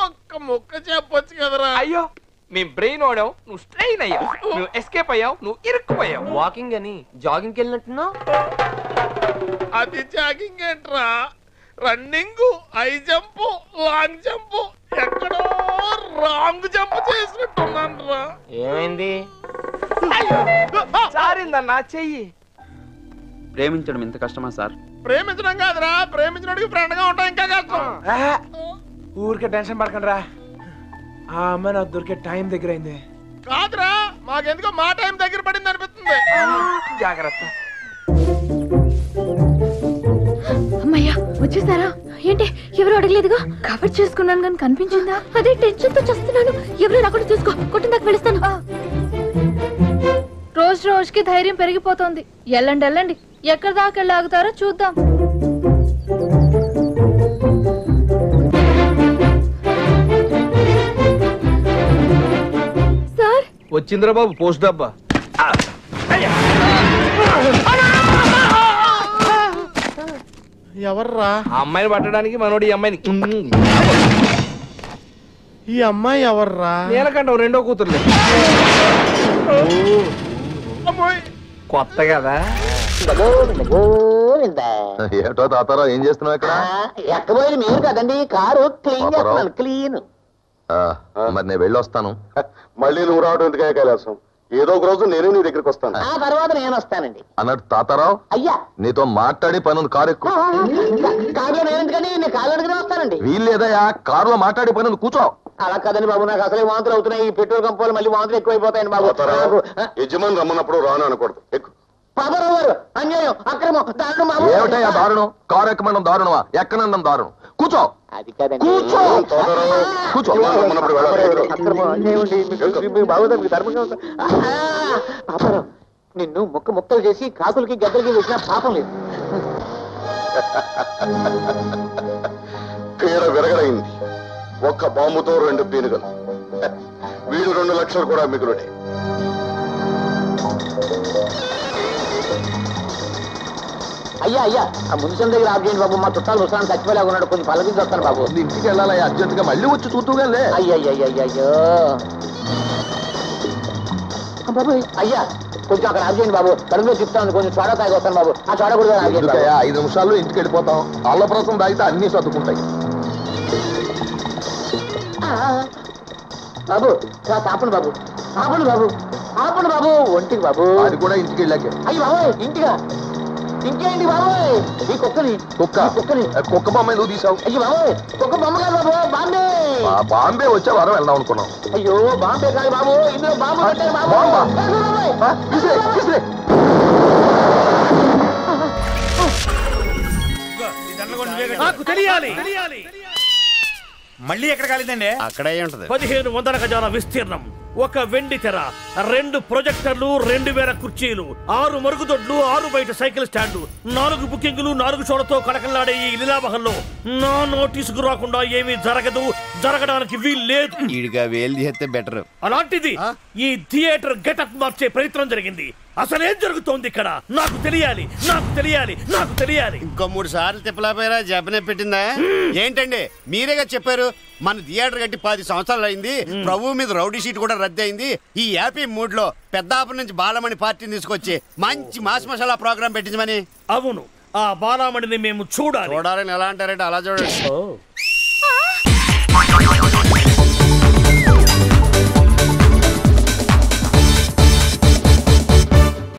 ఒక్క ముక్క చెప్పొచ్చు కదరా. అయ్యో మీ బ్రెయిన్ ఓడావు, నువ్వు స్ట్రెయిన్ అయ్యావు, నువ్వు ఎస్కేప్ అయ్యావు, నువ్వు ఇరుక్కుపోయావు. వాకింగ్ అని జాగింగ్కి వెళ్ళినట్టున్నావు. అది జాగింగ్ ఏంట్రా, running, high jump, long jump, ఎక్కడో రాంగ్ జంప్ చేసినట్టున్నాను రా. ఏమైంది? సారిందన్నా చెయ్యి. ప్రేమించడం ఇంత కష్టమా సార్? ప్రేమించడం కాదురా, ప్రేమించడానికి ఫ్రెండ్ గా ఉంటాం ఇంకా కష్టం. ఊరికే టెన్షన్ పడకండి రా, ఆ అమ్మాయి నాకు దొరికే టైం దగ్గర అయింది. కాదురా, మాకెందుకో మా టైం దగ్గర పడింది అనిపిస్తుంది. జాగ్రత్త. అమ్మయ్యా వచ్చేసారా? ఏంటి ఎవరు అడగలేదుగా? కవర్ చేసుకున్నాను కానీ కనిపించిందా? అదే టెన్షన్ తో చేస్తున్నాను. ఎవరు రాకుండా చూసుకో, కొట్టిన దాకా వెళుస్తాను. రోజు రోజుకి ధైర్యం పెరిగిపోతుంది. వెళ్ళండి వెళ్ళండి, ఎక్కడి దాకా వెళ్ళి ఆగుతారో చూద్దాం. సార్ వచ్చిందిరా బాబు పోస్ట్ డబ్బా. ఎవర్రా? ఆ అమ్మాయిని పట్టడానికి మనోడు ఈ అమ్మాయిని. ఈ అమ్మాయి ఎవర్రా? నేనకంటావు రెండో కూతురులే. కొత్త కదా. ఏటో తాతారా ఏం చేస్తున్నావు ఇక్కడ? ఎక్కబోయేది మీరు కదండి, కారు క్లీన్ చేస్తున్నాను. క్లీన్. మరి నేను వెళ్ళొస్తాను. మళ్ళీ నువ్వు రావడం ఎందుకే కైలాసం? ఏదో ఒక రోజు నేను నీ దగ్గరికి వస్తాను. ఆ తర్వాత నేను వస్తానండి. అన్నట్టు తాతారావు, అయ్యా నీతో మాట్లాడి పని ఉంది, కారు ఎక్కువ. కారులో నేనెందుకని, నేను కారు అడిగితే వస్తానండి. వీల్లేదయా, కారులో మాట్లాడి పని ఉంది, కూర్చో. అలా కదండి బాబు, నాకు అసలే వాంతులు అవుతున్నాయి. ఈ పెట్రోల్ కంపాలు మళ్ళీ వాంతులు ఎక్కువైపోతాయండి బాబు. యజమాని రమ్మన్నప్పుడు రాను అనకూడదు. ఎక్కువ పాపరావు గారు, అన్యాయం, అక్రమం, దారుణం. ఏమిటయ్యా దారుణం? కారు ఎక్కమనడం దారుణమా, ఎక్కనండం దారుణం. కూర్చో. అది కదండి. కూర్చో. కూర్చో. రమ్మన్నప్పుడు వెళ్ళాలి. అక్రమం, అన్యాయం అండి. బాబు ధర్మంగా ఉంటా. పాపరావు, నిన్ను ముక్కలు చేసి కాకులకి గద్దలకి వేసిన పాపం లేదు. పీడ విరగడైంది. ఒక్క బాంబుతో 2 పీనుగలు. వీడు 2 లక్షలు కూడా మిగులుడే. అయ్యా అయ్యా, ఆ మున్సిపల్ దగ్గర ఆఫ్ చేయండి బాబు. మా చుట్టాలు ముసలాన్ని చచ్చిపోలేగా ఉన్నాడు, కొంచెం పల్లకించి వస్తాను బాబు. ఇంటికి వెళ్ళాలి అర్జెంట్ గా, మళ్ళీ వచ్చి చూద్దుగాలే. అయ్యయ్యో బాబు, అయ్యా కొంచెం అక్కడ ఆఫ్ చేయండి బాబు. కడుపులో చెప్తాను, కొంచెం చోడ తాగి వస్తాను బాబు. ఆ చోడ కూడా ఆఫ్ చేయండి. 5 నిమిషాల్లో ఇంటికి వెళ్ళిపోతాం. అల్లప్రసం తాగితే అన్ని సర్దుకుంటాయి. బాబు ఆపండి బాబు, ఆపండి బాబు, ఆపండి బాబు. ఒంటికి బాబు. అది కూడా ఇంటికి వెళ్ళాకే. అయ్యి బాబు, ఇంటిగా ఇంకేంటి బాబు? ఈ కుక్కని కుక్క బొమ్మ ఎందుకు తీసావు? అయ్యి బాబు, కుక్క బొమ్మ కాదు బాబు, బాంబే. బాంబే వచ్చే వారం వెళ్దాం అనుకున్నాం. అయ్యో బాంబే కాదు బాబు, ఇందులో బాంబు పెట్టారు బాబు. నాకు తెలియాలి. మళ్ళీ ఎక్కడ కాలేదండి? అక్కడే ఉంటది. 1500 గజాల విస్తీర్ణం, 1 వెండి తెర, 2 ప్రొజెక్టర్లు, 2000 కుర్చీలు, 6 మరుగుదొడ్లు, 6 బయట సైకిల్ స్టాండ్, 4 బుకింగులు, 4 షోలతో కడకల్లాడే ఈ లీలామహల్లో నా నోటీసుకు రాకుండా ఏమీ జరగదు, జరగడానికి వీల్లేదు. ఈడిగా వేలు చేస్తే బెటర్. అలాంటిది ఈ థియేటర్ గెటప్ మార్చే ప్రయత్నం జరిగింది. అసలేం జరుగుతోంది ఇక్కడ? నాకు తెలియాలి, నాకు తెలియాలి, నాకు తెలియాలి. ఇంకో 3 సార్లు తిప్పలేపోయారా? జపనే పెట్టిందా ఏంటండి? మీరేగా చెప్పారు మన థియేటర్ కట్టి 10 సంవత్సరాలు అయింది, ప్రభు మీద రౌడీ షీట్ కూడా రద్దు అయింది. ఈ హ్యాపీ మూడ్ లో పెద్దాపురం నుంచి బాలమణి పార్టీని తీసుకొచ్చి మంచి మాస్ మసాలా ప్రోగ్రామ్ పెట్టించమని. అవును, ఆ బాలమణిని మేము చూడాలని ఎలా అంటారంటే అలా చూడండి.